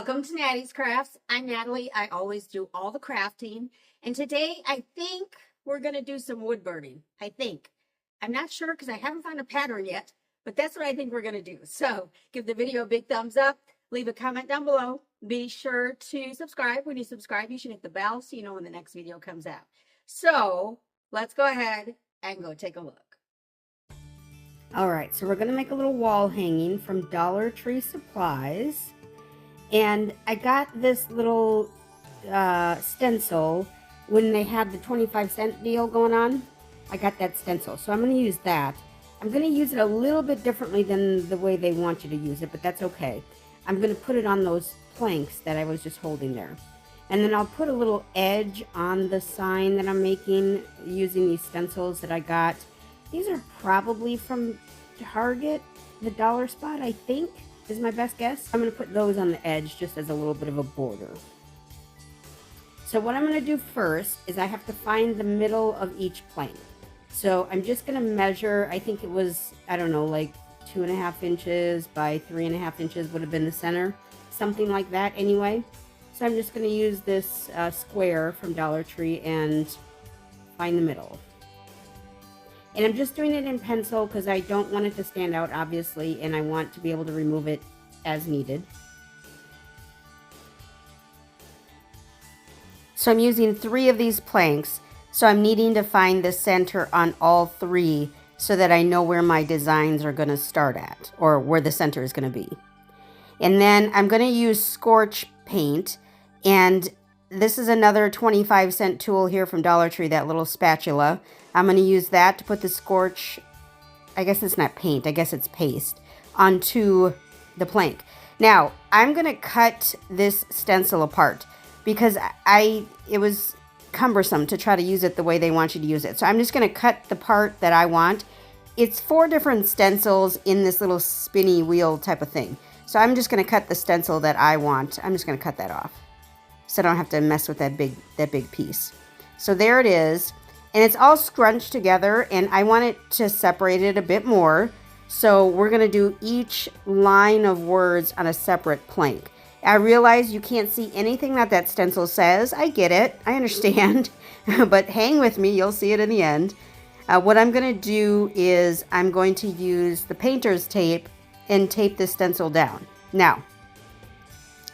Welcome to Nattys Crafts. I'm Natalie. I always do all the crafting. And today I think we're going to do some wood burning. I'm not sure because I haven't found a pattern yet, but that's what I think we're going to do. So give the video a big thumbs up. Leave a comment down below. Be sure to subscribe. When you subscribe, you should hit the bell so you know when the next video comes out. So let's go ahead and go take a look. All right, so we're going to make a little wall hanging from Dollar Tree Supplies. And I got this little stencil when they had the 25-cent deal going on. I got that stencil, so I'm going to use that. I'm going to use it a little bit differently than the way they want you to use it, but that's okay. I'm going to put it on those planks that I was just holding there. And then I'll put a little edge on the sign that I'm making using these stencils that I got. These are probably from Target, the dollar spot, I think, is my best guess. I'm going to put those on the edge just as a little bit of a border. So what I'm going to do first is I have to find the middle of each plank. So I'm just going to measure, I think it was, I don't know, like 2.5 inches by 3.5 inches would have been the center. Something like that anyway. So I'm just going to use this square from Dollar Tree and find the middle. And I'm just doing it in pencil because I don't want it to stand out, obviously, and I want to be able to remove it as needed. So I'm using 3 of these planks, so I'm needing to find the center on all 3 so that I know where my designs are going to start at, or where the center is going to be. And then I'm going to use Scorch paint, and this is another 25-cent tool here from Dollar Tree, that little spatula. I'm going to use that to put the Scorch, I guess it's not paint, I guess it's paste, onto the plank. Now, I'm going to cut this stencil apart because it was cumbersome to try to use it the way they want you to use it. So I'm just going to cut the part that I want. It's 4 different stencils in this little spinny wheel type of thing. So I'm just going to cut the stencil that I want. I'm just going to cut that off so I don't have to mess with that big piece. So there it is. And it's all scrunched together, and I want it to separate it a bit more. So we're going to do each line of words on a separate plank. I realize you can't see anything that stencil says. I get it. I understand. But hang with me. You'll see it in the end. What I'm going to do is I'm going to use the painter's tape and tape the stencil down. Now,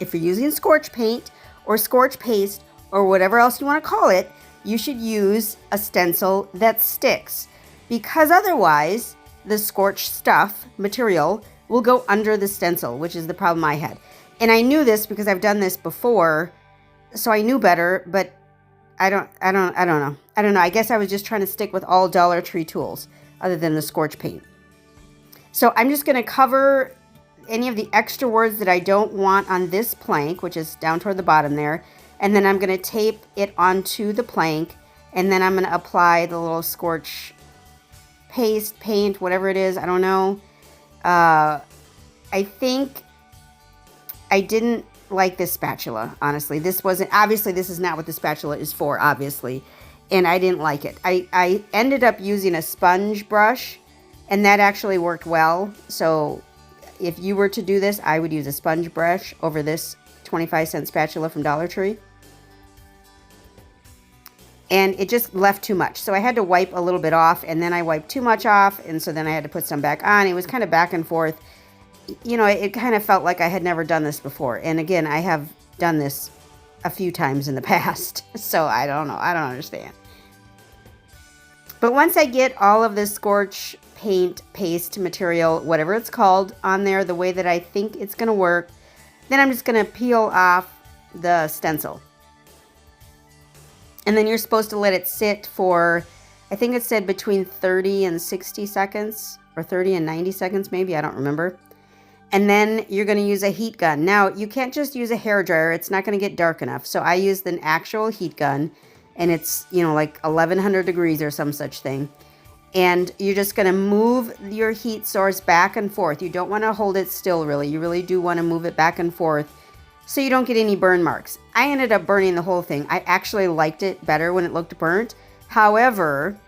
if you're using Scorch paint or Scorch paste or whatever else you want to call it, you should use a stencil that sticks, because otherwise the Scorch stuff material will go under the stencil, which is the problem I had. And I knew this because I've done this before, so I knew better, but I don't know. I guess I was just trying to stick with all Dollar Tree tools other than the Scorch paint. So I'm just going to cover any of the extra words that I don't want on this plank, which is down toward the bottom there. And then I'm going to tape it onto the plank, and then I'm going to apply the little Scorch paste, paint, whatever it is. I don't know. I think I didn't like this spatula, honestly. Obviously this is not what the spatula is for, obviously. And I didn't like it. I ended up using a sponge brush, and that actually worked well. So if you were to do this, I would use a sponge brush over this 25-cent spatula from Dollar Tree. And it just left too much. So I had to wipe a little bit off, and then I wiped too much off, and so then I had to put some back on. It was kind of back and forth. You know, it kind of felt like I had never done this before. And again, I have done this a few times in the past. So I don't know. I don't understand. But once I get all of this Scorch paint, paste material, whatever it's called, on there the way that I think it's going to work, then I'm just going to peel off the stencil. And then you're supposed to let it sit for, I think it said between 30 and 60 seconds, or 30 and 90 seconds maybe, I don't remember. And then you're going to use a heat gun. Now, you can't just use a hairdryer. It's not going to get dark enough. So I used an actual heat gun, and it's, you know, like 1100 degrees or some such thing. And you're just going to move your heat source back and forth. You don't want to hold it still, really. You really do want to move it back and forth so you don't get any burn marks. I ended up burning the whole thing. I actually liked it better when it looked burnt. However,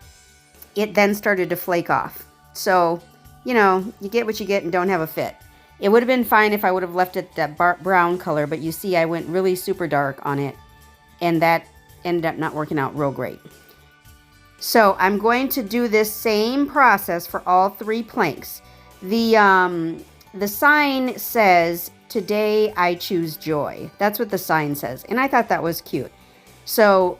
it then started to flake off. So, you know, you get what you get and don't have a fit. It would have been fine if I would have left it that brown color, but you see I went really super dark on it, and that ended up not working out real great. So I'm going to do this same process for all 3 planks. The sign says, "Today I choose joy." That's what the sign says, and I thought that was cute. So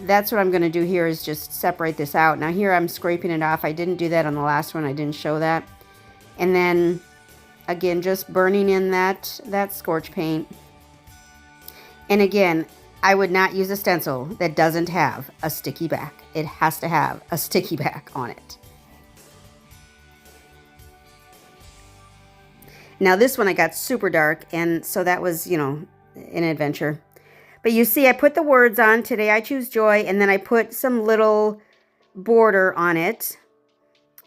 that's what I'm going to do here, is just separate this out. Now here I'm scraping it off. I didn't do that on the last one. I didn't show that. And then again, just burning in that Scorch paint. And again, I would not use a stencil that doesn't have a sticky back. It has to have a sticky back on it. Now this one I got super dark, and so that was, you know, an adventure. But you see I put the words on, "Today I choose joy," and then I put some little border on it.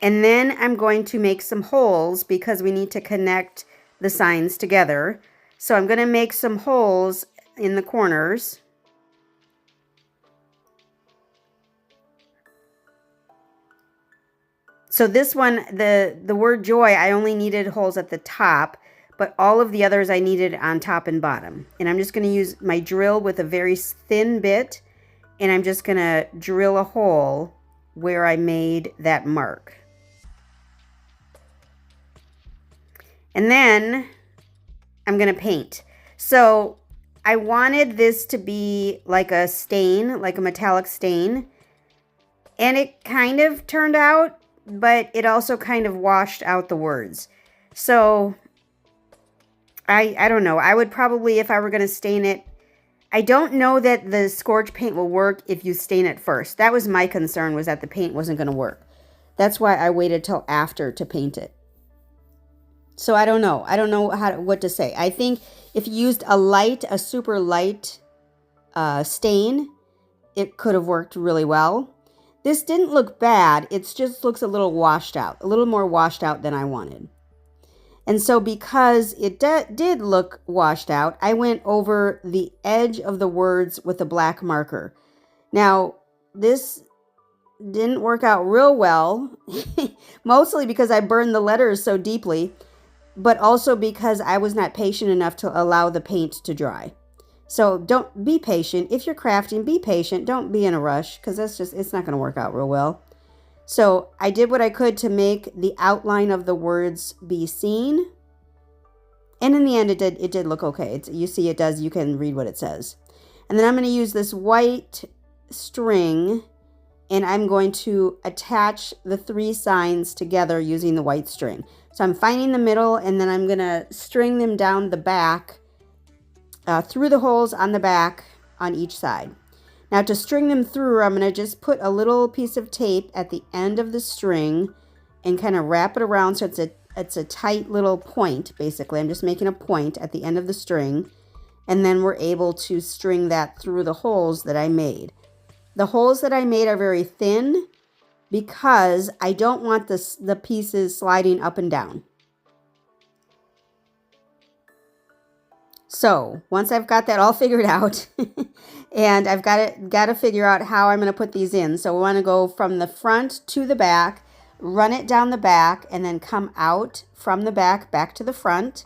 And then I'm going to make some holes because we need to connect the signs together. So I'm going to make some holes in the corners. So this one, the word joy, I only needed holes at the top, but all of the others I needed on top and bottom. And I'm just going to use my drill with a very thin bit, and I'm just going to drill a hole where I made that mark. And then I'm going to paint. So I wanted this to be like a stain, like a metallic stain. And it kind of turned out, but it also kind of washed out the words. So I don't know. I would probably, if I were going to stain it, I don't know that the Scorch paint will work if you stain it first. That was my concern, was that the paint wasn't going to work. That's why I waited till after to paint it. So I don't know. I don't know what to say. I think if you used a super light stain, it could have worked really well. This didn't look bad. It just looks a little washed out, a little more washed out than I wanted. And so because it did look washed out, I went over the edge of the words with a black marker. Now, this didn't work out real well, mostly because I burned the letters so deeply, but also because I was not patient enough to allow the paint to dry. So don't be patient. If you're crafting, be patient. Don't be in a rush, because it's not going to work out real well. So I did what I could to make the outline of the words be seen. And in the end, it did look okay. You see it does. You can read what it says. And then I'm going to use this white string, and I'm going to attach the 3 signs together using the white string. So I'm finding the middle, and then I'm going to string them down the back, through the holes on the back on each side. Now to string them through, I'm going to just put a little piece of tape at the end of the string and kind of wrap it around so it's a tight little point, basically. I'm just making a point at the end of the string, and then we're able to string that through the holes that I made. The holes that I made are very thin because I don't want the pieces sliding up and down. So once I've got that all figured out, and I've got to figure out how I'm going to put these in. So we want to go from the front to the back, run it down the back, and then come out from the back to the front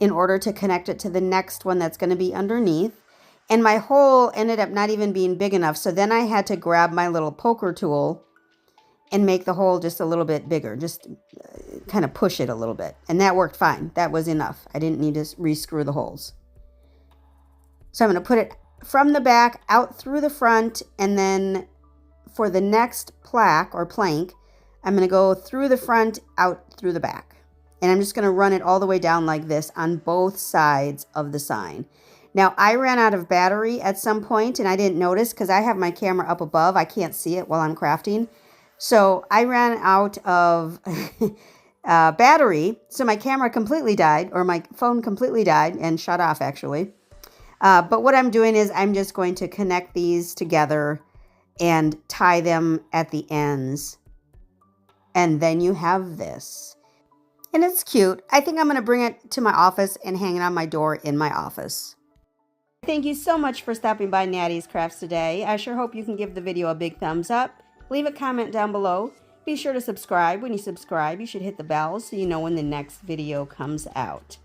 in order to connect it to the next one that's going to be underneath. And my hole ended up not even being big enough. So then I had to grab my little poker tool and make the hole just a little bit bigger, just kind of push it a little bit. And that worked fine. That was enough. I didn't need to re-screw the holes. So I'm going to put it from the back out through the front, and then for the next plaque or plank, I'm going to go through the front, out through the back. And I'm just going to run it all the way down like this on both sides of the sign. Now, I ran out of battery at some point, and I didn't notice because I have my camera up above. I can't see it while I'm crafting. So I ran out of battery, so my camera completely died, or my phone completely died and shut off, actually. But what I'm doing is I'm just going to connect these together and tie them at the ends. And then you have this. And it's cute. I think I'm going to bring it to my office and hang it on my door in my office. Thank you so much for stopping by Nattys Crafts today. I sure hope you can give the video a big thumbs up. Leave a comment down below. Be sure to subscribe. When you subscribe, you should hit the bell so you know when the next video comes out.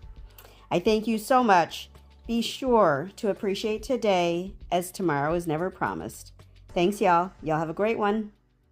I thank you so much. Be sure to appreciate today, as tomorrow is never promised. Thanks, y'all. Y'all have a great one.